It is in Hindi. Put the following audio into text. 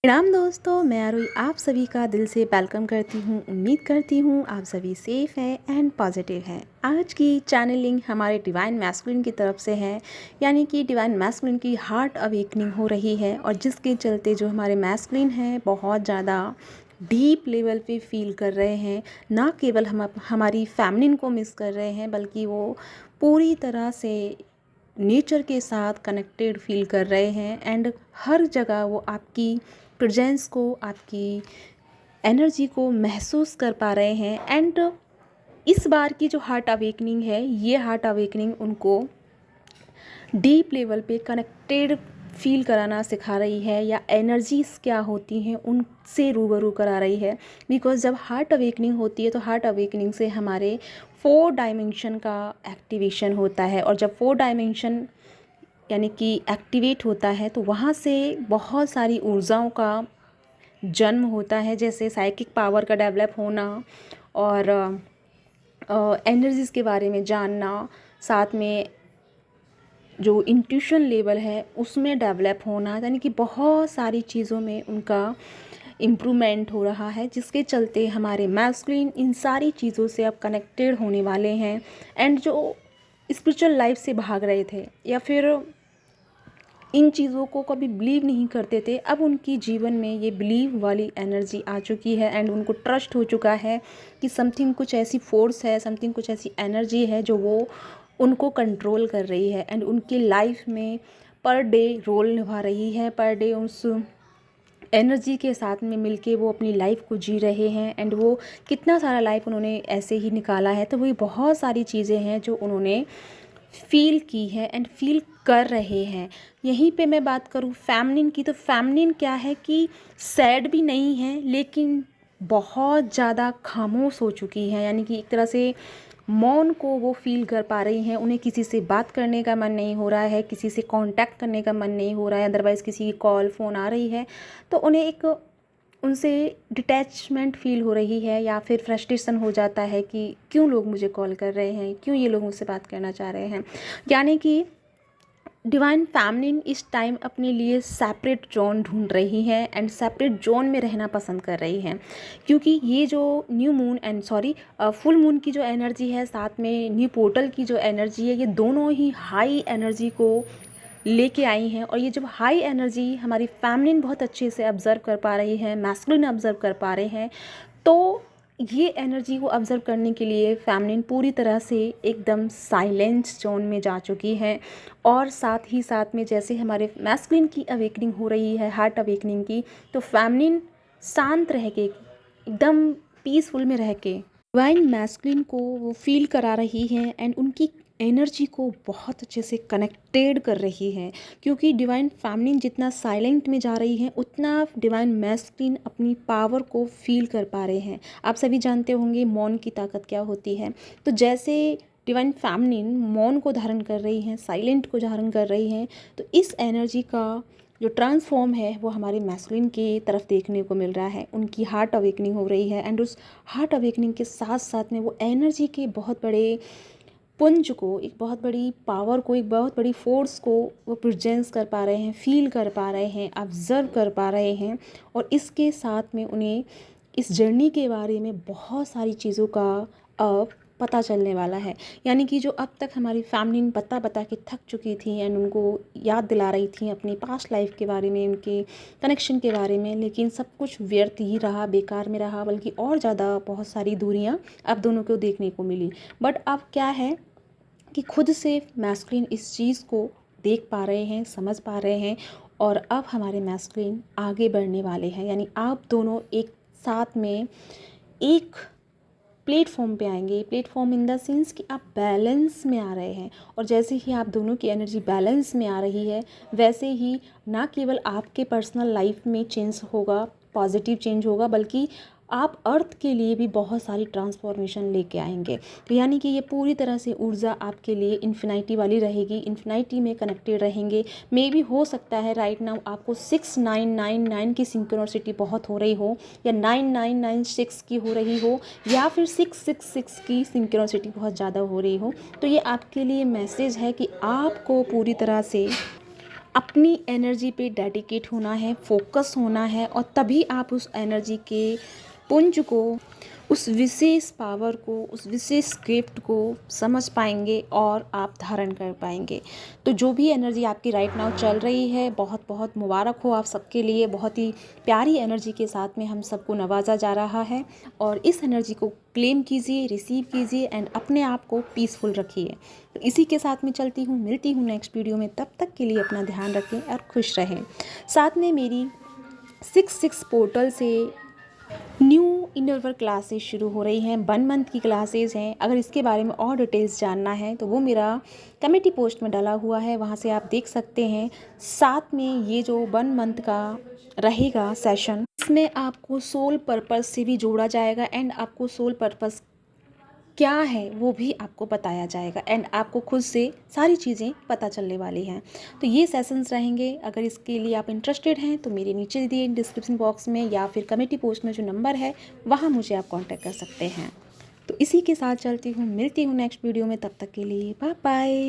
प्रणाम दोस्तों, मैं आरुई आप सभी का दिल से वेलकम करती हूँ। उम्मीद करती हूँ आप सभी सेफ़ हैं एंड पॉजिटिव हैं। आज की चैनलिंग हमारे डिवाइन मैस्कुलिन की तरफ से है, यानी कि डिवाइन मैस्कुलिन की हार्ट अवेकनिंग हो रही है और जिसके चलते जो हमारे मैस्कुलिन हैं बहुत ज़्यादा डीप लेवल पे फील कर रहे हैं। ना केवल हम हमारी फैमिलिन को मिस कर रहे हैं, बल्कि वो पूरी तरह से नेचर के साथ कनेक्टेड फील कर रहे हैं एंड हर जगह वो आपकी प्रेजेंस को, आपकी एनर्जी को महसूस कर पा रहे हैं। एंड इस बार की जो हार्ट अवेकनिंग है, ये हार्ट अवेकनिंग उनको डीप लेवल पे कनेक्टेड फील कराना सिखा रही है, या एनर्जीज़ क्या होती हैं उनसे रूबरू करा रही है। बिकॉज़ जब हार्ट अवेकनिंग होती है तो हार्ट अवेकनिंग से हमारे 4 डायमेंशन का एक्टिवेशन होता है, और जब 4 डायमेंशन यानी कि एक्टिवेट होता है तो वहाँ से बहुत सारी ऊर्जाओं का जन्म होता है, जैसे साइकिक पावर का डेवलप होना और एनर्जीज़ के बारे में जानना, साथ में जो इंट्यूशन लेवल है उसमें डेवलप होना, यानी कि बहुत सारी चीज़ों में उनका इम्प्रूवमेंट हो रहा है, जिसके चलते हमारे मैस्कुलिन इन सारी चीज़ों से अब कनेक्टेड होने वाले हैं। एंड जो स्पिरिचुअल लाइफ से भाग रहे थे या फिर इन चीज़ों को कभी बिलीव नहीं करते थे, अब उनकी जीवन में ये बिलीव वाली एनर्जी आ चुकी है एंड उनको ट्रस्ट हो चुका है कि समथिंग कुछ ऐसी फोर्स है, समथिंग कुछ ऐसी एनर्जी है जो वो उनको कंट्रोल कर रही है एंड उनकी लाइफ में पर डे रोल निभा रही है। पर डे उस एनर्जी के साथ में मिलके वो अपनी लाइफ को जी रहे हैं एंड वो कितना सारा लाइफ उन्होंने ऐसे ही निकाला है। तो वही बहुत सारी चीज़ें हैं जो उन्होंने फील की है एंड फील कर रहे हैं। यहीं पे मैं बात करूँ फेमिनिन की, तो फेमिनिन क्या है कि सैड भी नहीं है लेकिन बहुत ज़्यादा खामोश हो चुकी है, यानी कि एक तरह से मौन को वो फील कर पा रही हैं। उन्हें किसी से बात करने का मन नहीं हो रहा है, किसी से कांटेक्ट करने का मन नहीं हो रहा है, अदरवाइज़ किसी की कॉल फ़ोन आ रही है तो उन्हें एक उनसे डिटैचमेंट फ़ील हो रही है, या फिर फ्रस्ट्रेशन हो जाता है कि क्यों लोग मुझे कॉल कर रहे हैं, क्यों ये लोग मुझसे बात करना चाह रहे हैं। यानी कि डिवाइन फैमिलिन इस टाइम अपने लिए सेपरेट जोन ढूंढ रही है एंड सेपरेट जोन में रहना पसंद कर रही हैं, क्योंकि ये जो new moon and full moon की जो एनर्जी है, साथ में न्यू पोर्टल की जो एनर्जी है, ये दोनों ही हाई एनर्जी को लेके आई हैं। और ये जब हाई एनर्जी हमारी फैमिलिन बहुत अच्छे से ऑब्ज़र्व कर पा रही है, मैस्कुलिन ऑब्ज़र्व कर पा रहे हैं, तो ये एनर्जी को ऑब्ज़र्व करने के लिए फैमिलिन पूरी तरह से एकदम साइलेंट जोन में जा चुकी है। और साथ ही साथ में जैसे हमारे मैस्कुलिन की अवेकनिंग हो रही है, हार्ट अवेकनिंग की, तो फैमिलिन शांत रह के, एकदम पीसफुल में रह के डिवाइन मैस्कुलिन को वो फील करा रही हैं एंड उनकी एनर्जी को बहुत अच्छे से कनेक्टेड कर रही है। क्योंकि डिवाइन फैमिलिन जितना साइलेंट में जा रही है, उतना डिवाइन मैस्कुलिन अपनी पावर को फील कर पा रहे हैं। आप सभी जानते होंगे मौन की ताकत क्या होती है। तो जैसे डिवाइन फैमिलिन मौन को धारण कर रही हैं, साइलेंट को धारण कर रही हैं, तो इस एनर्जी का जो ट्रांसफॉर्म है वो हमारे मैस्कुलिन की तरफ देखने को मिल रहा है। उनकी हार्ट अवेकनिंग हो रही है एंड उस हार्ट अवेकनिंग के साथ साथ में वो एनर्जी के बहुत बड़े पुंज को, एक बहुत बड़ी पावर को, एक बहुत बड़ी फोर्स को वो प्रेजेंस कर पा रहे हैं, फील कर पा रहे हैं, ऑब्ज़र्व कर पा रहे हैं। और इसके साथ में उन्हें इस जर्नी के बारे में बहुत सारी चीज़ों का अब पता चलने वाला है। यानी कि जो अब तक हमारी फैमिली बता बता के थक चुकी थी एंड उनको याद दिला रही थी अपनी पास्ट लाइफ के बारे में, उनके कनेक्शन के बारे में, लेकिन सब कुछ व्यर्थ ही रहा, बेकार में रहा, बल्कि और ज़्यादा बहुत सारी दूरियां अब दोनों को देखने को मिली। बट अब क्या है कि खुद से मैस्कुलिन इस चीज़ को देख पा रहे हैं, समझ पा रहे हैं, और अब हमारे मैस्कुलिन आगे बढ़ने वाले हैं। यानी आप दोनों एक साथ में एक प्लेटफॉर्म पे आएंगे। प्लेटफॉर्म इन द सेंस कि आप बैलेंस में आ रहे हैं, और जैसे ही आप दोनों की एनर्जी बैलेंस में आ रही है, वैसे ही ना केवल आपके पर्सनल लाइफ में चेंज होगा, पॉजिटिव चेंज होगा, बल्कि आप अर्थ के लिए भी बहुत सारी ट्रांसफॉर्मेशन लेके आएंगे। तो यानी कि ये पूरी तरह से ऊर्जा आपके लिए इन्फिनिटी वाली रहेगी, इन्फिनिटी में कनेक्टेड रहेंगे। मे भी हो सकता है राइट नाउ आपको 6999 की सिंक्रोनिसिटी बहुत हो रही हो, या 9996 की हो रही हो, या फिर 666 की सिंक्रोनिसिटी बहुत ज़्यादा हो रही हो। तो ये आपके लिए मैसेज है कि आपको पूरी तरह से अपनी एनर्जी पे डेडिकेट होना है, फोकस होना है और तभी आप उस एनर्जी के पुंज को, उस विशेष पावर को, उस विशेष गिफ्ट को समझ पाएंगे और आप धारण कर पाएंगे। तो जो भी एनर्जी आपकी राइट नाउ चल रही है, बहुत बहुत मुबारक हो आप सबके लिए। बहुत ही प्यारी एनर्जी के साथ में हम सबको नवाजा जा रहा है और इस एनर्जी को क्लेम कीजिए, रिसीव कीजिए एंड अपने आप को पीसफुल रखिए। तो इसी के साथ में चलती हूँ, मिलती हूँ नेक्स्ट वीडियो में। तब तक के लिए अपना ध्यान रखें और खुश रहें। साथ में मेरी 6 पोर्टल से न्यू इनर वर्क क्लासेस शुरू हो रही हैं, 1 मंथ की क्लासेस हैं। अगर इसके बारे में और डिटेल्स जानना है तो वो मेरा कमेटी पोस्ट में डाला हुआ है, वहाँ से आप देख सकते हैं। साथ में ये जो 1 मंथ का रहेगा सेशन, इसमें आपको सोल पर्पस से भी जोड़ा जाएगा एंड आपको सोल पर्पस क्या है वो भी आपको बताया जाएगा एंड आपको खुद से सारी चीज़ें पता चलने वाली हैं। तो ये सेशंस रहेंगे। अगर इसके लिए आप इंटरेस्टेड हैं तो मेरे नीचे दिए डिस्क्रिप्शन बॉक्स में या फिर कमेटी पोस्ट में जो नंबर है वहाँ मुझे आप कांटेक्ट कर सकते हैं। तो इसी के साथ चलती हूँ, मिलती हूँ नेक्स्ट वीडियो में। तब तक के लिए बाय बाय।